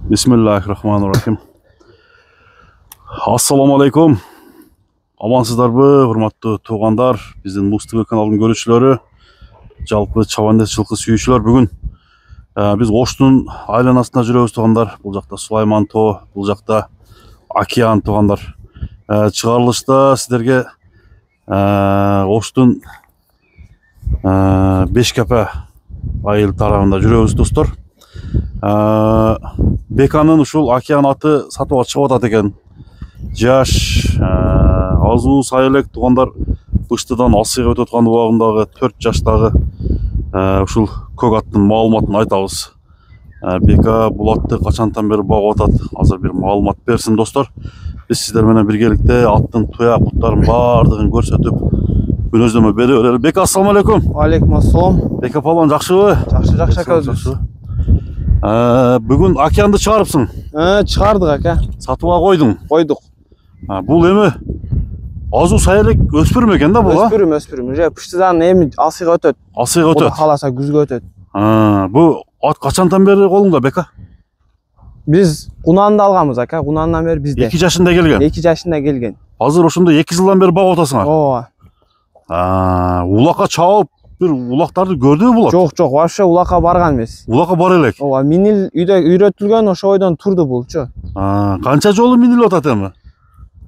Bismillahirrahmanirrahim. Assalamu alaikum. Amansыздарбы, урматтуу туугандар, биздин Муз ТВ каналынын көрүүчүлөрү, жалпы чабандес жылкы сүйүүчүлөр, бүгүн биз Оштун айланасында жүрөбүз туугандар. Бул жакта Сулайман тоо, бул жакта океан туугандар. Чыгарылышта сиздерге Оштун Бешкепе айыл тарабында жүрөбүз достор. Беканын ушул океан аты сатууга чыгып атат экен. Жаш, азуу сайылек туугандар, быштыдан асыйга өтүп аткан убагындагы 4 жаштагы ушул көк аттын маалыматын айтабыз. Бека бул атты качантан бери багып атат? Азыр бир маалымат берсин достор. Биз сиздер менен биргеликте аттын туяк буттарын баардыгын көрсөтүп, мүнөздөмө бере берели. Бека, ассаламу алейкум. Алейкум ассалам. Бека палван, жакшыбы? Жакшы ака өзүбүз. Бүгүн океанды чыгарыпсың. Чыгардык ака. Сатууга койдуң. Койдук. Бул эми азуу сайылек өспүрүм экен да бул? Өспүрүм. Уже пыштыдан эми асыйга өтөт. Асыйга өтөт. Кудай кааласа күзгө өтөт. Бул ат качантан бери колуңда, Бека? Биз кунаанда алганбыз ака. Кунаандан бери бизде. 2 жашында келген. 2 жашында келген. Азыр ошондо 2 жылдан бери багып атасыңар. Ооба. Улакка чабып, бир улактарды көрдүбү булат? Жок, вообще улакка барган эмес. Улакка бар элек. Ооба, минил үйдө үйрөтүлгөн, ошо бойдон турду булчу. Канча жолу минилип атат эми?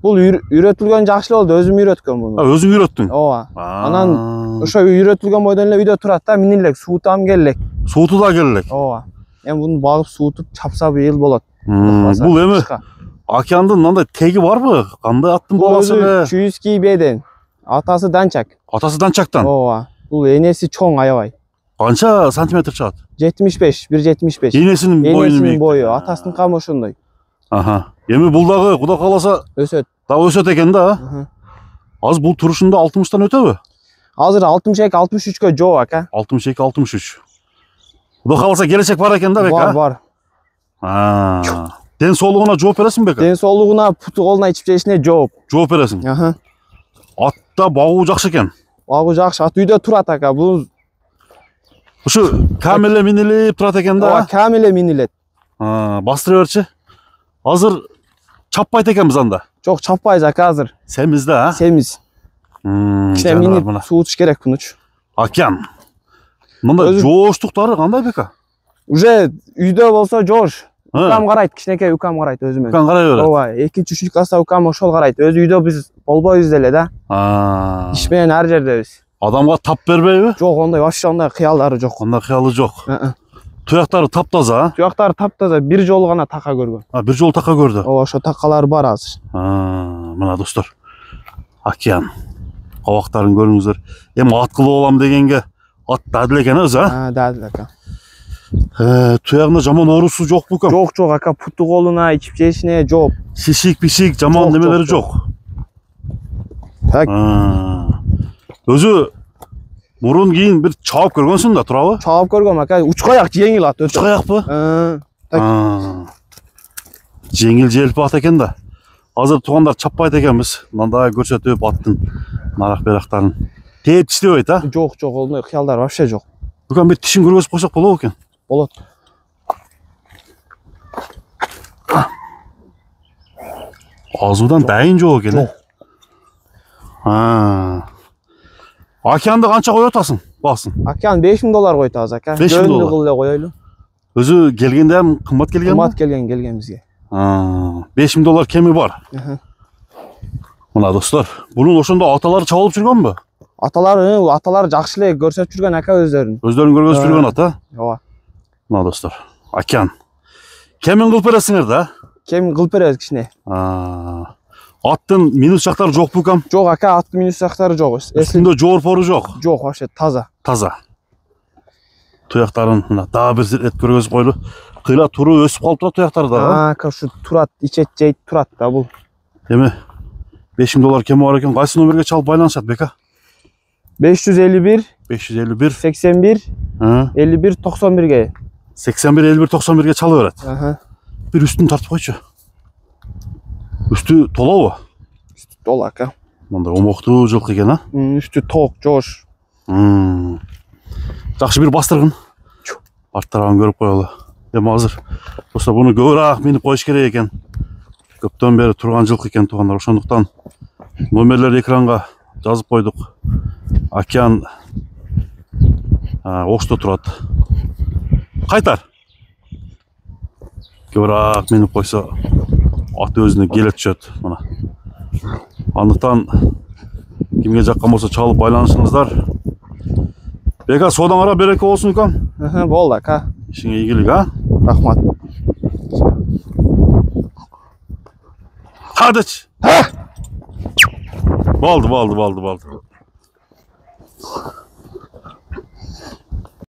Бул үйрөтүлгөн жакшы болду, өзүм үйрөткөм буну. Өзүң үйрөттүң? Ооба. Анан ошо үйрөтүлгөн бойдон эле үйдө турат да, минилек, суутам келелек. Сууту да келелек. Ооба. Эми буну багып суутуп чапса быйыл болот. Бул эми океандын мындай теги барбы? Кандай аттын баласы эле? Чүйүский беден. Атасы Данчак. Атасы Данчактан? Ооба. Бул энеси чоң аябай. Канча сантиметр чыгат? 75, 1,75. Энесинин бою, атасынын камы ошондой. Эми бул дагы Кудай кааласа өсөт. Дагы өсөт экен да. Азыр бул турушунда 60тан өтөбү? Азыр 62-63кө жоо ака. 62-63. Кудай кааласа келечек бар экен да, Бека? Бар. Ден соолугуна жооп бересиң, Бека? Ден соолугуна, путу колуна, ичип жешине жооп. Жооп бересиң. Атта багуу жакшы экен. Багуу жакшы, ат үйдө турат ака. Бул ушу камеле минилип турат экен да. Ооба, камеле минилет. Бастыра берчи. Азыр чаппайт экенбиз анда. Жок, чаппайбыз ака азыр. Сemiz да? Сemiz. Кичине минип суутуш керек мунучу. Океан. Мындай жооштуктары кандай, Бека? Уже үйдө болсо жоош. Укам карайт, кичинекей укам карайт өзүмө. Укам карай берет. Ооба, 2-3 класста укам ошол карайт. Өзү үйдө биз болбойбуз деле да. Иш менен ар жердебиз. Адамга тап бербейби? Жок, ондай вообще ондай кыялдары жок. Ондай кыялы жок. Туяктары таптаза? Туяктары таптаза, бир жолу гана така көргөн. Бир жолу така көрдү. Ооба, ошо такалары бар азыр. Мына достор. Океан. Кабактарын көрүңүздөр. Эми ат кылып алам дегенге ат дадыл экен өзү, Дадыл ака. Туягында жаман оорусу жокпу экен? Жок ака, путу колуна, ичип жешине жооп. Сишик-пишик жаман немелери жок. Өзү мурун кийин бир чабып көргөнсүң да, турабы? Чабып көргөм ака, учкаяк жеңил ат өтө. Учкаякпы? Жеңил желпи ат экен да. Азыр туугандар чаппайт экенбиз. Мындай көрсөтүп аттын нарак берактарын. Тээп тиштебейт, Жок, ондай кыялдар вообще жок. Бүгүн бир тишин көргөзүп койсок болобу экен? Болот. Азуудан дайын жок экен. Океанды канча коюп атасың, баасын? Океан $5000 коюп атабыз ака. $5000 кыл эле коелу. Өзү келгенде ham кымбат келгенби? Кымбат келген бизге. $5000 кеми бар. Мына достор, бунун ошондо аталары чабылып жүргөнбү? Аталары жакшы эле көрсөтүп жүргөн ака өздөрүн. Өздөрүн көргөзүп жүргөн ат, Ооба. Мына достор, океан. Кемин кылып бересиңер да? Кем кылып беребиз кичине. Аттын минус жактары жокпу экен? Жок ака, аттын минус жактары жок. Үстүндө жоорпору жок? Жок, вообще таза. Туяктарын мына дагы бир рет көргөзүп койлу. Кыйла туру өсүп калыптыр туяктары да. Ака, ушу турат, ичет жейт турат да бул. Эми $5000 кеми бар экен. Кайсы номерге чалып байланышат, Бека? 551 551 81 51 91ге. 81 51 91ге чалып берет. Бир үстүн тартып койчу. Үстү толобу? Үстү тол ака. Мындай омоктуу жылкы экен, Үстү ток, жоош. Жакшы бир бастыргын. Арт тарабын көрүп коелу. Эми азыр болсо буну көбүрөөк минип коюш керек экен. Көптөн бери турган жылкы экен туугандар. Ошондуктан номерлерди экранга жазып койдук. Океан Окшто турат. Кайтар. Көбүрөөк минип койсо аты өзүнө келе түшөт мына. Андыктан кимге жаккан болсо чалып байланышыңыздар. Бека содаңара береке болсун икам. Болду ака. Ишиңе ийгилик, а? Рахмат. Hadi. Baldı.